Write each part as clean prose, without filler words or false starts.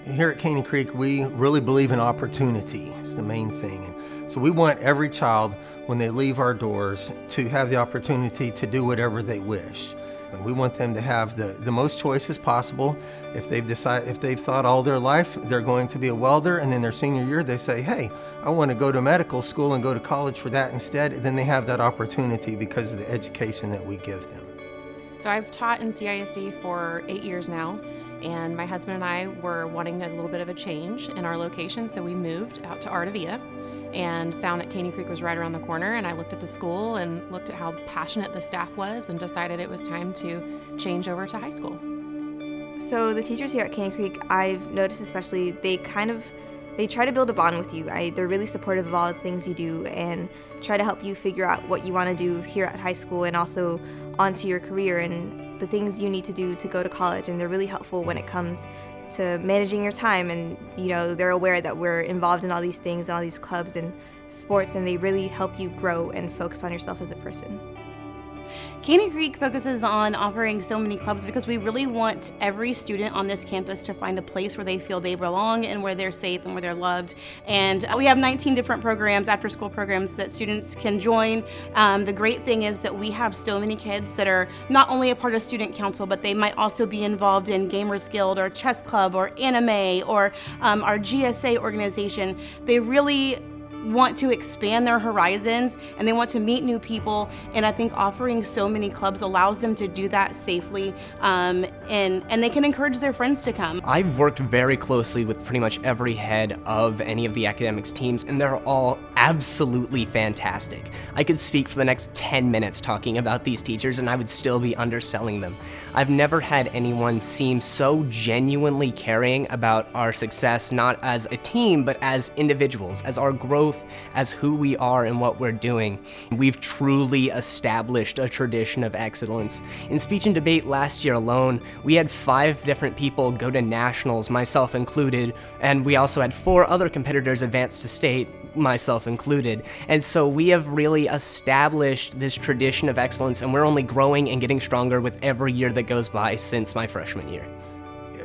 Here at Caney Creek, we really believe in opportunity. It's the main thing. And so we want every child, when they leave our doors, to have the opportunity to do whatever they wish. And we want them to have the most choices possible. If they've thought all their life they're going to be a welder, and then their senior year they say, hey, I want to go to medical school and go to college for that instead, then they have that opportunity because of the education that we give them. So I've taught in CISD for 8 years now, and my husband and I were wanting a little bit of a change in our location, so we moved out to ARTAVIA and found that Caney Creek was right around the corner. And I looked at the school and looked at how passionate the staff was and decided it was time to change over to high school. So the teachers here at Caney Creek, I've noticed especially, they try to build a bond with you. They're really supportive of all the things you do and try to help you figure out what you want to do here at high school and also onto your career and the things you need to do to go to college. And they're really helpful when it comes to managing your time, and they're aware that we're involved in all these things, all these clubs and sports, and they really help you grow and focus on yourself as a person. Caney Creek focuses on offering so many clubs because we really want every student on this campus to find a place where they feel they belong and where they're safe and where they're loved. And we have 19 different programs, after-school programs that students can join. The great thing is that we have so many kids that are not only a part of student council, but they might also be involved in Gamers Guild or Chess Club or anime or our GSA organization. They really want to expand their horizons and they want to meet new people, and I think offering so many clubs allows them to do that safely, and they can encourage their friends to come. I've worked very closely with pretty much every head of any of the academics teams, and they're all absolutely fantastic. I could speak for the next 10 minutes talking about these teachers and I would still be underselling them. I've never had anyone seem so genuinely caring about our success, not as a team, but as individuals, as our growth, as who we are and what we're doing. We've truly established a tradition of excellence. In speech and debate last year alone, we had 5 different people go to nationals, myself included, and we also had 4 other competitors advance to state, myself included. And so we have really established this tradition of excellence, and we're only growing and getting stronger with every year that goes by since my freshman year.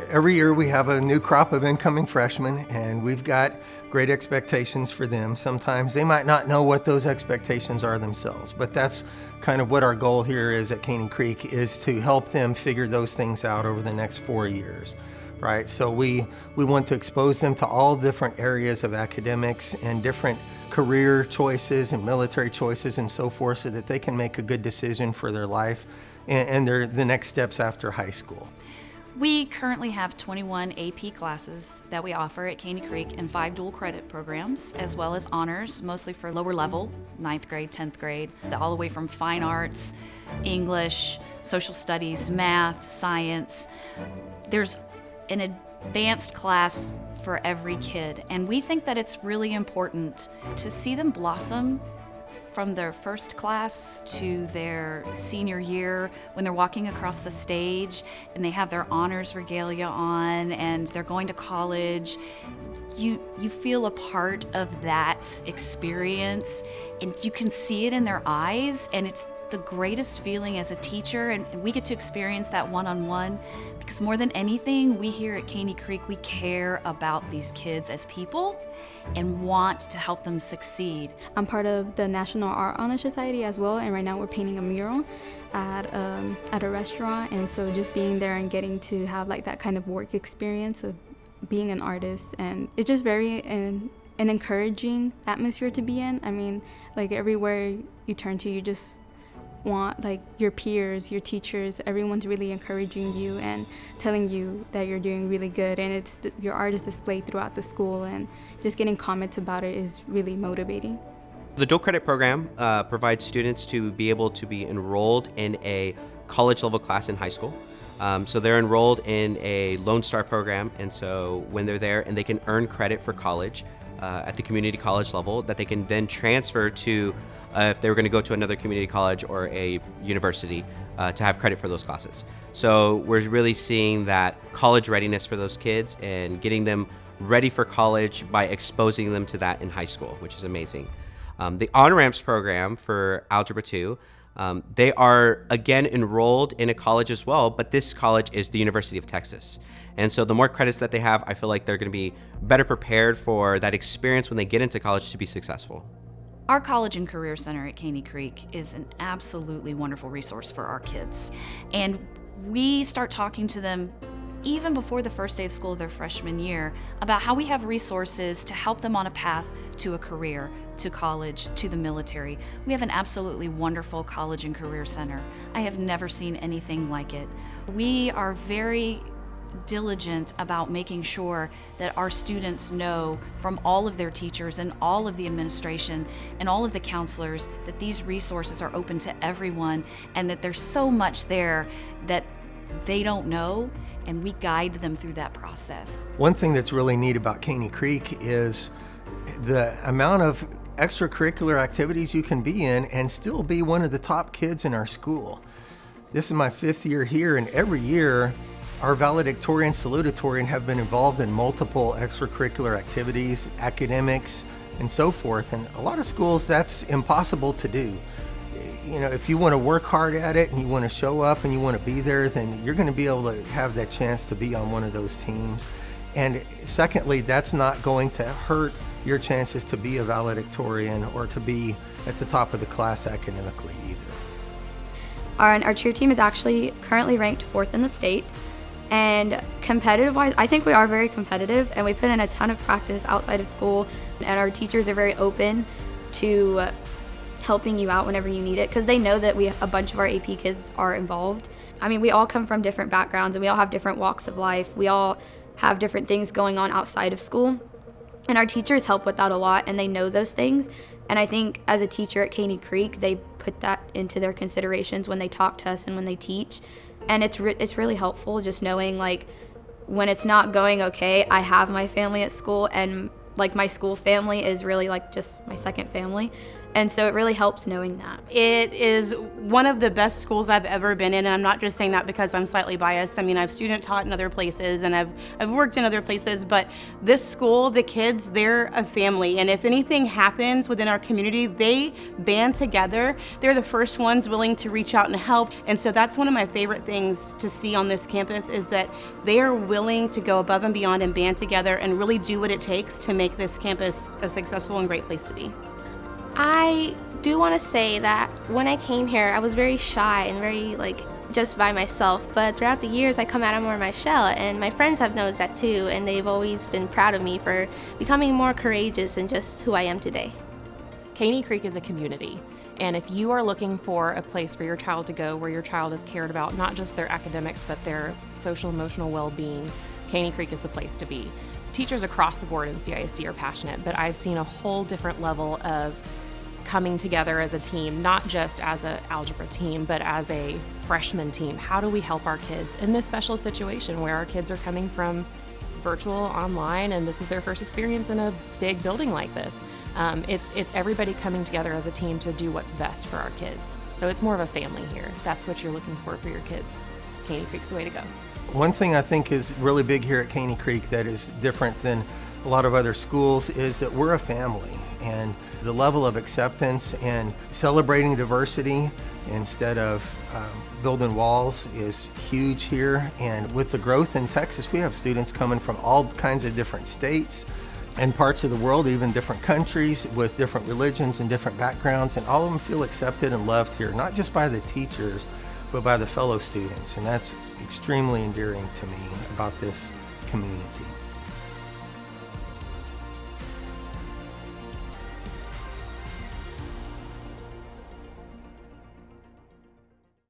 Every year we have a new crop of incoming freshmen, and we've got great expectations for them. Sometimes they might not know what those expectations are themselves, but that's kind of what our goal here is at Caney Creek, is to help them figure those things out over the next 4 years. Right, so we want to expose them to all different areas of academics and different career choices and military choices and so forth, so that they can make a good decision for their life and the next steps after high school. We currently have 21 AP classes that we offer at Caney Creek and 5 dual credit programs, as well as honors, mostly for lower level, 9th grade, 10th grade, all the way from fine arts, English, social studies, math, science. There's an advanced class for every kid, and we think that it's really important to see them blossom from their first class to their senior year, when they're walking across the stage and they have their honors regalia on and they're going to college. You feel a part of that experience, and you can see it in their eyes, and it's the greatest feeling as a teacher, and we get to experience that one-on-one, because more than anything, we here at Caney Creek, we care about these kids as people and want to help them succeed. I'm part of the National Art Honor Society as well, and right now we're painting a mural at a restaurant, and so just being there and getting to have like that kind of work experience of being an artist, and it's just very an encouraging atmosphere to be in. I mean, like everywhere you turn to, you just want like your peers, your teachers, everyone's really encouraging you and telling you that you're doing really good, and your art is displayed throughout the school, and just getting comments about it is really motivating. The dual credit program provides students to be able to be enrolled in a college level class in high school. So they're enrolled in a Lone Star program, and so when they're there and they can earn credit for college at the community college level that they can then transfer to if they were going to go to another community college or a university to have credit for those classes. So we're really seeing that college readiness for those kids and getting them ready for college by exposing them to that in high school, which is amazing. The On-Ramps program for Algebra 2 They are, again, enrolled in a college as well, but this college is the University of Texas. And so the more credits that they have, I feel like they're going to be better prepared for that experience when they get into college to be successful. Our College and Career Center at Caney Creek is an absolutely wonderful resource for our kids. And we start talking to them even before the first day of school of their freshman year about how we have resources to help them on a path to a career, to college, to the military. We have an absolutely wonderful College and Career Center. I have never seen anything like it. We are very diligent about making sure that our students know from all of their teachers and all of the administration and all of the counselors that these resources are open to everyone and that there's so much there that they don't know, and we guide them through that process. One thing that's really neat about Caney Creek is the amount of extracurricular activities you can be in and still be one of the top kids in our school. This is my 5th year here, and every year our valedictorian, salutatorian have been involved in multiple extracurricular activities, academics, and so forth. And a lot of schools, that's impossible to do. You know, if you want to work hard at it and you want to show up and you want to be there, then you're going to be able to have that chance to be on one of those teams. And secondly, that's not going to hurt your chances to be a valedictorian or to be at the top of the class academically either. Our cheer team is actually currently ranked 4th in the state. And competitive-wise, I think we are very competitive, and we put in a ton of practice outside of school, and our teachers are very open to helping you out whenever you need it, because they know that a bunch of our AP kids are involved. I mean, we all come from different backgrounds, and we all have different walks of life. We all have different things going on outside of school, and our teachers help with that a lot, and they know those things. And I think as a teacher at Caney Creek, they put that into their considerations when they talk to us and when they teach. And it's really helpful just knowing, like, when it's not going okay, I have my family at school, and like my school family is really like just my second family. And so it really helps knowing that. It is one of the best schools I've ever been in, and I'm not just saying that because I'm slightly biased. I mean, I've student taught in other places, and I've worked in other places, but this school, the kids, they're a family, and if anything happens within our community, they band together. They're the first ones willing to reach out and help, and so that's one of my favorite things to see on this campus is that they are willing to go above and beyond and band together and really do what it takes to make this campus a successful and great place to be. I do want to say that when I came here, I was very shy and very just by myself, but throughout the years I come out of more of my shell, and my friends have noticed that too, and they've always been proud of me for becoming more courageous and just who I am today. Caney Creek is a community, and if you are looking for a place for your child to go where your child is cared about, not just their academics but their social emotional well-being, Caney Creek is the place to be. Teachers across the board in CISD are passionate, but I've seen a whole different level of coming together as a team, not just as an algebra team, but as a freshman team. How do we help our kids in this special situation where our kids are coming from virtual online and this is their first experience in a big building like this? It's everybody coming together as a team to do what's best for our kids. So it's more of a family here. That's what you're looking for your kids. Caney Creek's the way to go. One thing I think is really big here at Caney Creek that is different than a lot of other schools is that we're a family, and the level of acceptance and celebrating diversity instead of building walls is huge here. And with the growth in Texas, we have students coming from all kinds of different states and parts of the world, even different countries with different religions and different backgrounds, and all of them feel accepted and loved here, not just by the teachers, but by the fellow students. And that's extremely endearing to me about this community.